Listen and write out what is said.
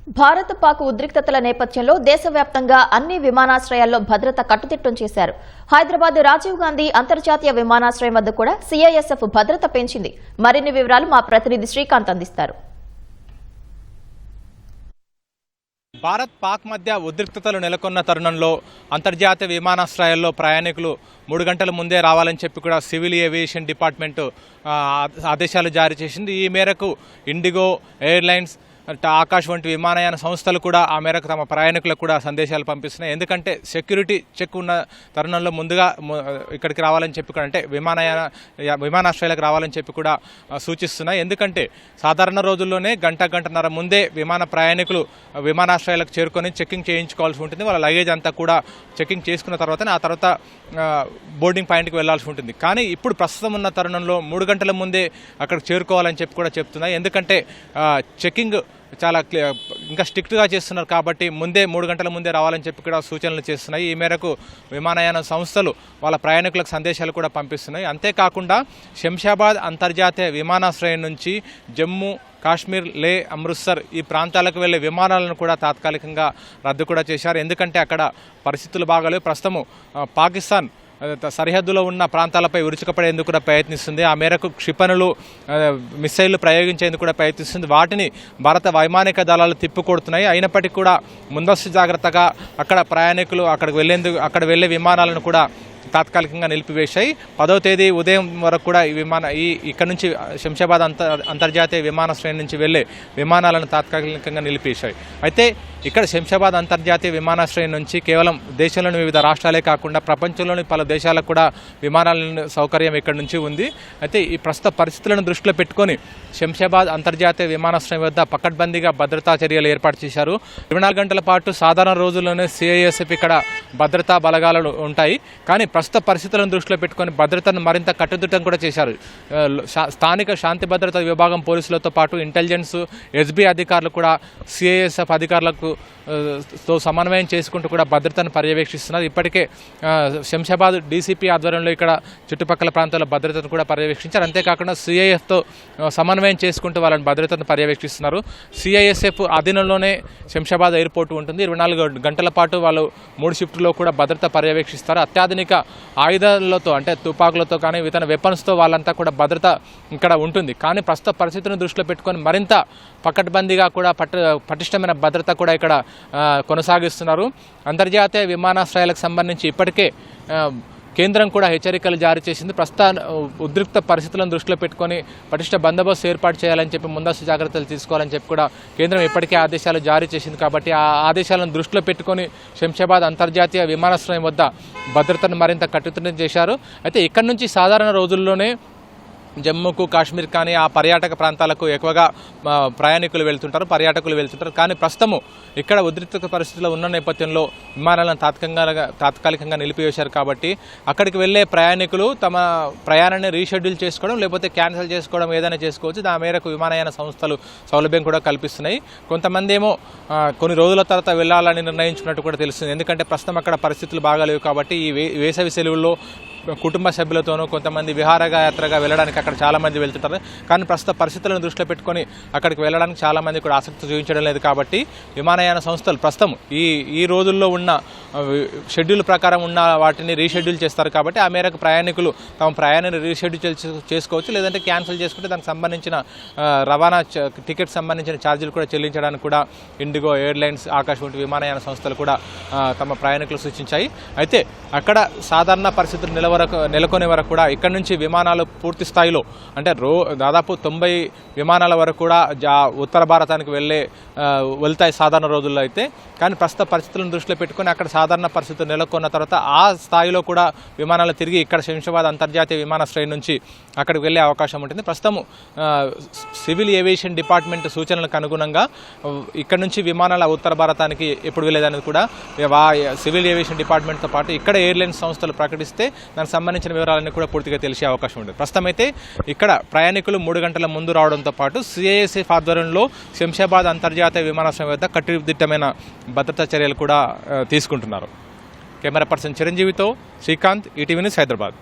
భారత్ పాక్ ఉద్రిక్తతల నేపథ్యంలో దేశవ్యాప్తంగా అన్ని విమానాశ్రయాల్లో భద్రత కట్టుదిట్టం చేశారు. హైదరాబాద్ రాజీవ్ గాంధీ అంతర్జాతీయ విమానాశ్రయం వద్ద కూడా సిఐఎస్ఎఫ్ భద్రత పెంచింది. మరిన్ని వివరాలు మా ప్రతినిధి శ్రీకాంత్ అందిస్తారు. భారత్ పాక్ మధ్య ఉద్రిక్తతలు నెలకొన్న తరుణంలో అంతర్జాతీయ విమానాశ్రయాల్లో ప్రయాణికులు 3 గంటల ముందే రావాలని చెప్పి కూడా సివిల్ ఏవియేషన్ డిపార్ట్మెంట్ ఆదేశాలు జారీ చేసింది. ఈ మేరకు ఇండిగో, ఎయిర్లైన్స్, ఆకాశ్ వంటి విమానయాన సంస్థలు కూడా ఆ మేరకు తమ ప్రయాణికులకు కూడా సందేశాలు పంపిస్తున్నాయి. ఎందుకంటే సెక్యూరిటీ చెక్ ఉన్న తరుణంలో ముందుగా ఇక్కడికి రావాలని చెప్పి కూడా, అంటే విమానాశ్రయాలకు రావాలని చెప్పి కూడా సూచిస్తున్నాయి. ఎందుకంటే సాధారణ రోజుల్లోనే గంటన్నర ముందే ప్రయాణికులు విమానాశ్రయాలకు చేరుకొని చెకింగ్ చేయించుకోవాల్సి ఉంటుంది. వాళ్ళ లగేజ్ అంతా కూడా చెకింగ్ చేసుకున్న తర్వాతనే ఆ తర్వాత బోర్డింగ్ పాయింట్కి వెళ్లాల్సి ఉంటుంది. కానీ ఇప్పుడు ప్రస్తుతం ఉన్న తరుణంలో 3 గంటల ముందే అక్కడికి చేరుకోవాలని చెప్పి కూడా చెప్తున్నాయి. ఎందుకంటే చెకింగ్ చాలా ఇంకా స్ట్రిక్ట్గా చేస్తున్నారు కాబట్టి ముందే 3 గంటల ముందే రావాలని చెప్పి కూడా సూచనలు చేస్తున్నాయి. ఈ మేరకు విమానయాన సంస్థలు వాళ్ళ ప్రయాణికులకు సందేశాలు కూడా పంపిస్తున్నాయి. అంతేకాకుండా శంషాబాద్ అంతర్జాతీయ విమానాశ్రయం నుంచి జమ్మూ, కాశ్మీర్, లే, అమృత్సర్ ఈ ప్రాంతాలకు వెళ్లే విమానాలను కూడా తాత్కాలికంగా రద్దు కూడా చేశారు. ఎందుకంటే అక్కడ పరిస్థితులు బాగాలేవు. ప్రస్తుతం పాకిస్తాన్ సరిహద్దులో ఉన్న ప్రాంతాలపై విరుచుకుపడేందుకు కూడా ప్రయత్నిస్తుంది. ఆ మేరకు క్షిపణులు, మిసైళ్లు ప్రయోగించేందుకు కూడా ప్రయత్నిస్తుంది. వాటిని భారత వైమానిక దళాలు తిప్పికొడుతున్నాయి. అయినప్పటికీ కూడా ముందస్తు జాగ్రత్తగా అక్కడ ప్రయాణికులు అక్కడ వెళ్లే విమానాలను కూడా తాత్కాలికంగా నిలిపివేశాయి. 10వ తేదీ ఉదయం వరకు కూడా ఇక్కడ నుంచి శంషాబాద్ అంతర్జాతీయ విమానాశ్రయం నుంచి వెళ్లే విమానాలను తాత్కాలికంగా నిలిపివేశాయి. అయితే ఇక్కడ శంషాబాద్ అంతర్జాతీయ విమానాశ్రయం నుంచి కేవలం దేశంలోని వివిధ రాష్ట్రాలే కాకుండా ప్రపంచంలోని పలు దేశాలకు కూడా విమానాల సౌకర్యం ఇక్కడ నుంచి ఉంది. అయితే ఈ ప్రస్తుత పరిస్థితులను దృష్టిలో పెట్టుకొని శంషాబాద్ అంతర్జాతీయ విమానాశ్రయం వద్ద పకడ్బందీగా భద్రతా చర్యలు ఏర్పాటు చేశారు. 24 గంటల పాటు సాధారణ రోజుల్లోనే సిఐఎస్ఎఫ్ ఇక్కడ భద్రతా బలగాలు ఉంటాయి. కానీ ప్రస్తుత పరిస్థితులను దృష్టిలో పెట్టుకొని భద్రతను మరింత కట్టుదిట్టం కూడా చేశారు. స్థానిక శాంతి భద్రతా విభాగం పోలీసులతో పాటు ఇంటెలిజెన్స్, ఎస్బీ అధికారులు కూడా సిఐఎస్ఎఫ్ అధికారులకు సమన్వయం చేసుకుంటూ కూడా భద్రతను పర్యవేక్షిస్తున్నారు. ఇప్పటికే శంషాబాద్ డీసీపీ ఆధ్వర్యంలో ఇక్కడ చుట్టుపక్కల ప్రాంతాల్లో భద్రతను కూడా పర్యవేక్షించారు. అంతేకాకుండా సిఐఎఫ్తో సమన్వయం చేసుకుంటూ వాళ్ళని భద్రతను పర్యవేక్షిస్తున్నారు. సిఐఎస్ఎఫ్ అధీనంలోనే శంషాబాద్ ఎయిర్పోర్ట్ ఉంటుంది. 24 గంటల పాటు వాళ్ళు 3 షిఫ్ట్లో కూడా భద్రత పర్యవేక్షిస్తారు. అత్యాధునిక ఆయుధాలతో, అంటే తుపాకులతో కానీ ఇతర వెపన్స్తో వాళ్ళంతా కూడా భద్రత ఇక్కడ ఉంటుంది. కానీ ప్రస్తుత పరిస్థితులను దృష్టిలో పెట్టుకొని మరింత పకడ్బందీగా కూడా పటిష్టమైన భద్రత కూడా ఇక్కడ కొనసాగిస్తున్నారు. అంతర్జాతీయ విమానాశ్రయాలకు సంబంధించి ఇప్పటికే కేంద్రం కూడా హెచ్చరికలు జారీ చేసింది. ప్రస్తుత ఉద్రిక్త పరిస్థితులను దృష్టిలో పెట్టుకొని పటిష్ట బందోబస్తు ఏర్పాటు చేయాలని చెప్పి ముందస్తు జాగ్రత్తలు తీసుకోవాలని చెప్పి కూడా కేంద్రం ఇప్పటికే ఆదేశాలు జారీ చేసింది. కాబట్టి ఆ ఆదేశాలను దృష్టిలో పెట్టుకొని శంషాబాద్ అంతర్జాతీయ విమానాశ్రయం వద్ద భద్రతను మరింత కట్టుదిట్టం చేశారు. అయితే ఇక్కడి నుంచి సాధారణ రోజుల్లోనే జమ్మూకు, కాశ్మీర్ కానీ ఆ పర్యాటక ప్రాంతాలకు ఎక్కువగా పర్యాటకులు వెళ్తుంటారు. కానీ ప్రస్తుతము ఇక్కడ ఉద్రిక్త పరిస్థితుల్లో ఉన్న నేపథ్యంలో విమానాలను తాత్కాలికంగా నిలిపివేశారు. కాబట్టి అక్కడికి వెళ్లే ప్రయాణికులు తమ ప్రయాణాన్ని రీషెడ్యూల్ చేసుకోవడం లేకపోతే క్యాన్సిల్ చేసుకోవడం ఏదైనా చేసుకోవచ్చు. దాని మేరకు విమానయాన సంస్థలు సౌలభ్యం కూడా కల్పిస్తున్నాయి. కొంతమంది ఏమో కొన్ని రోజుల తర్వాత వెళ్లాలని నిర్ణయించుకున్నట్టు కూడా తెలుస్తుంది. ఎందుకంటే ప్రస్తుతం అక్కడ పరిస్థితులు బాగాలేవు. కాబట్టి ఈ వేసవి సెలవుల్లో కుటుంబ సభ్యులతోనూ కొంతమంది విహారయాత్రగా వెళ్ళడానికి అక్కడ చాలామంది వెళ్తుంటారు. కానీ ప్రస్తుత పరిస్థితులను దృష్టిలో పెట్టుకొని అక్కడికి వెళ్ళడానికి చాలామంది కూడా ఆసక్తి చూపించడం లేదు. కాబట్టి విమానయాన సంస్థలు ప్రస్తుతం ఈ రోజుల్లో ఉన్న షెడ్యూల్ ప్రకారం ఉన్న వాటిని రీషెడ్యూల్ చేస్తారు. కాబట్టి ఆ మేరకు ప్రయాణికులు తమ ప్రయాణాన్ని రీషెడ్యూల్ చేసుకోవచ్చు. లేదంటే క్యాన్సిల్ చేసుకుంటే దానికి సంబంధించిన రవాణా టికెట్ సంబంధించిన ఛార్జీలు కూడా చెల్లించడానికి కూడా ఇండిగో, ఎయిర్లైన్స్, ఆకాశ్ వంటి విమానయాన సంస్థలు కూడా తమ ప్రయాణికులు సూచించాయి. అయితే అక్కడ సాధారణ పరిస్థితులు నెలకొనే వరకు కూడా ఇక్కడ నుంచి విమానాలు పూర్తి స్థాయిలో, అంటే దాదాపు 90 విమానాల వరకు కూడా ఉత్తర భారతానికి వెళ్తాయి సాధారణ రోజుల్లో. అయితే కానీ ప్రస్తుత పరిస్థితులను దృష్టిలో పెట్టుకుని అక్కడ సాధారణ పరిస్థితులు నెలకొన్న తర్వాత ఆ స్థాయిలో కూడా విమానాలు తిరిగి ఇక్కడ శంషాబాద్ అంతర్జాతీయ విమానాశ్రయం నుంచి అక్కడికి వెళ్లే అవకాశం ఉంటుంది. ప్రస్తుతం సివిల్ ఏవియేషన్ డిపార్ట్మెంట్ సూచనలకు అనుగుణంగా ఇక్కడ నుంచి విమానాల ఉత్తర భారతానికి ఎప్పుడు వెళ్ళేదనేది కూడా సివిల్ ఏవియేషన్ డిపార్ట్మెంట్తో పాటు ఇక్కడ ఎయిర్లైన్స్ సంస్థలు ప్రకటిస్తే దానికి సంబంధించిన వివరాలన్నీ కూడా పూర్తిగా తెలిసే అవకాశం ఉంటుంది. ప్రస్తుతం అయితే ఇక్కడ ప్రయాణికులు 3 గంటల ముందు రావడంతో పాటు సిఐఎస్ఎఫ్ ఆధ్వర్యంలో శంషాబాద్ అంతర్జాతీయ విమానాశ్రయం వద్ద కట్టుదిట్టమైన భద్రతా చర్యలు కూడా తీసుకుంటున్నారు. కెమెరా పర్సన్ చిరంజీవితో శ్రీకాంత్, ఈటీవీ న్యూస్, హైదరాబాద్.